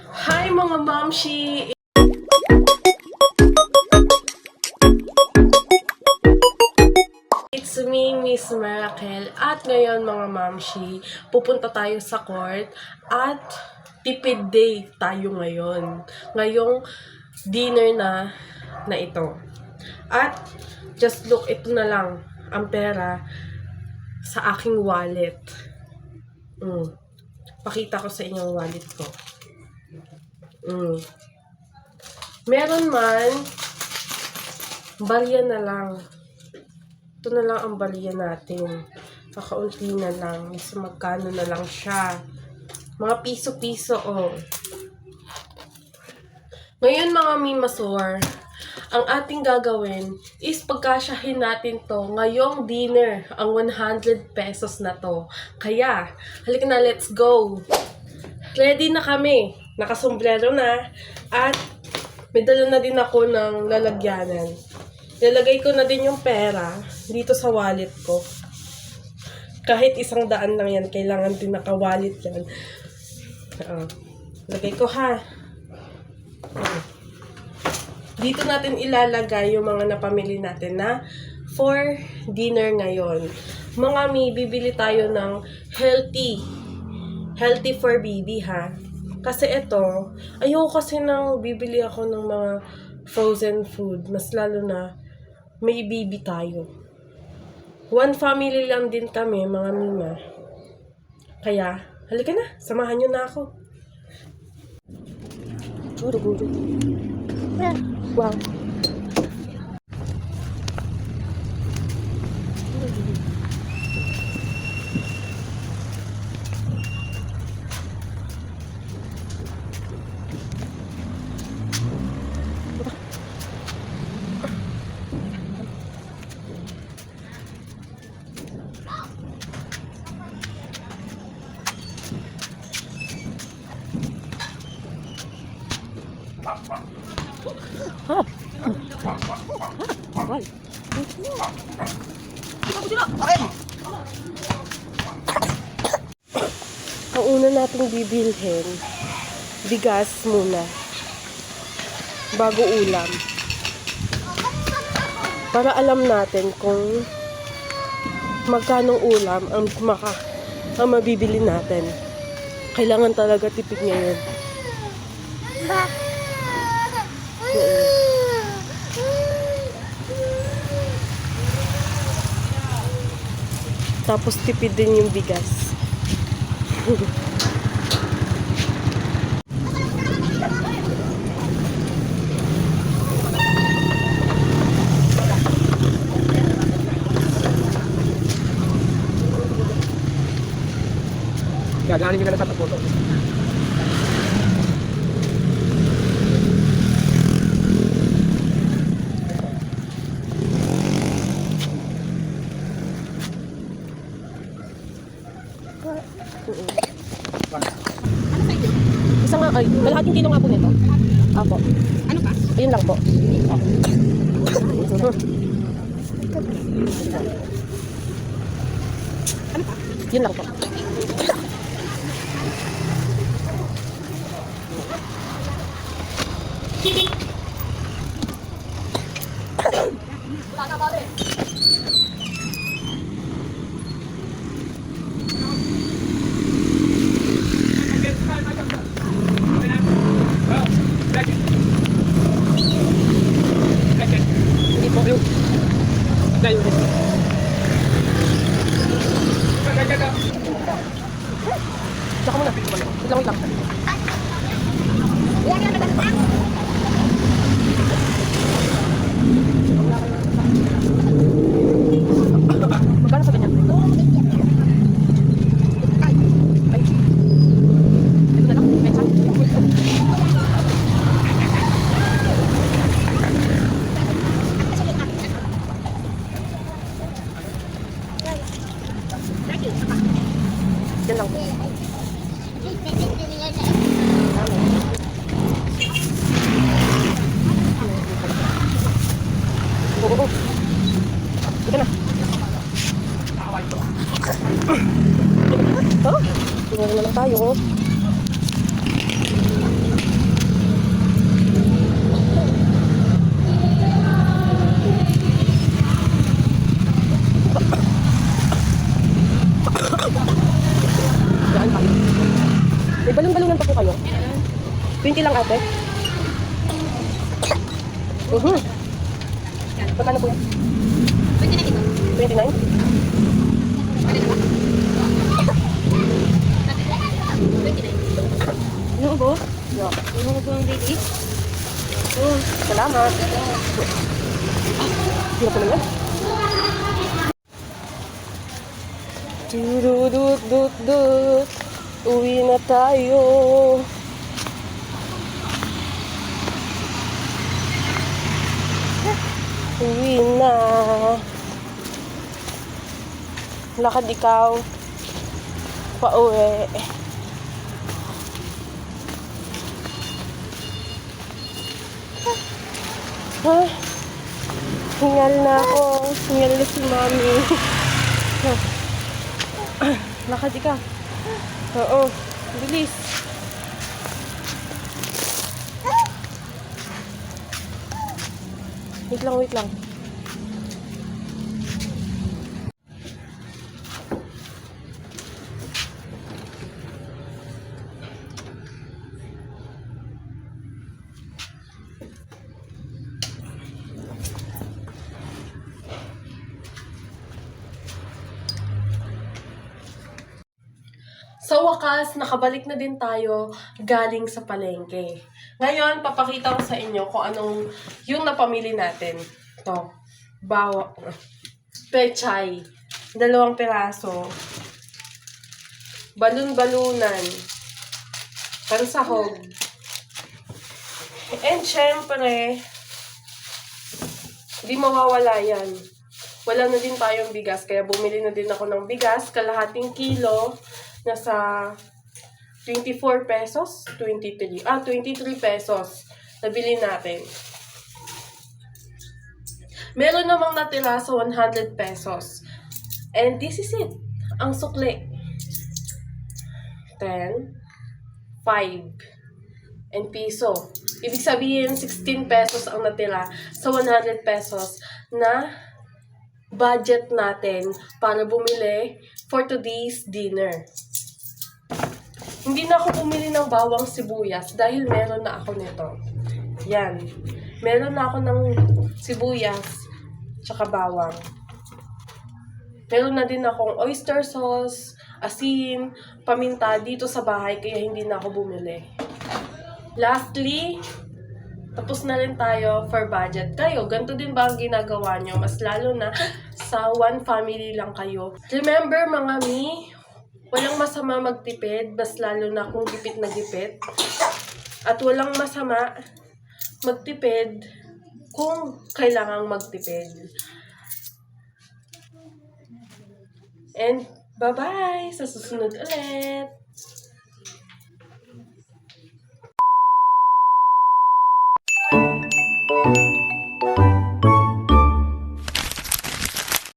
Hi mga mamshi! It's me, Miss Miracle. At ngayon mga mamshi, pupunta tayo sa court at tipid day tayo ngayon. Ngayong dinner na ito. At just look, ito na lang ang pera sa aking wallet. Pakita ko sa inyo ang wallet ko. Meron man, barya na lang. Ito na lang ang barya natin. Kakaunti na lang. Mas magkano na lang siya. Mga piso-piso, oh. Ngayon mga mimasor, ang ating gagawin is pagkasyahin natin to ngayong dinner, ang 100 pesos na to. Kaya, halika na, let's go! Ready na kami. Nakasombrero na. At may dala na din ako ng lalagyanan. Lalagay ko na din yung pera dito sa wallet ko. Kahit 100 lang yan, kailangan din naka-wallet yan. Lagay ko ha. Dito natin ilalagay yung mga napamili natin na for dinner ngayon. Mga bibili tayo ng healthy for baby ha. Kasi ito, ayoko kasi nang bibili ako ng mga frozen food. Mas lalo na may baby tayo. One family lang din kami, mga mima. Kaya, halika na, samahan nyo na ako. Guru. Wow. Ang una nating bibilhin, bigas muna, bago ulam. Para alam natin kung magkanong ulam ang mabibili natin. Kailangan talaga tipid ngayon. Tapos tipid din yung bigas. Gaganin nyo na sa photo. Isang nga, kalahating kilo nga po nito. Apo. Ano pa? Ayun lang po. Ano pa? Yun lang po. Hindi po. Tsaka muna. Wait lang. Ilan pa po kayo? 20 lang ate. Magkano po yan? 29? Yung ubo? Yung ubo ng baby? Salamat. Hirap naman yan. Dut. Uwi na tayo. Uwi na. Lakad ikaw. Pauwi. Hingal na ako. Hingal na si mami. Lakad ikaw. Oo. Bilis. Wait lang. Sa wakas, nakabalik na din tayo galing sa palengke. Ngayon, papakita ko sa inyo kung anong yung napamili natin. Ito, pechay, 2 piraso, balon-balunan, pansahog, and syempre, di mawawala yan. Wala na din tayong bigas, kaya bumili na din ako ng bigas, kalahating kilo, nasa 24 pesos, 23 pesos nabili natin. Meron namang natira sa 100 pesos. And this is it. Ang sukli. 10, 5, and piso. Ibig sabihin, 16 pesos ang natira sa 100 pesos na budget natin para bumili for today's dinner. Hindi na ako bumili ng bawang sibuyas dahil meron na ako nito. Yan. Meron na ako ng sibuyas tsaka bawang. Meron na din akong oyster sauce, asin, paminta dito sa bahay kaya hindi na ako bumili. Lastly, tapos na rin tayo for budget. Kayo, ganito din ba ang ginagawa nyo? Mas lalo na sa one family lang kayo. Remember mga mi, walang masama magtipid, mas lalo na kung gipit na gipit. At walang masama magtipid kung kailangang magtipid. And bye-bye! Sa susunod ulit!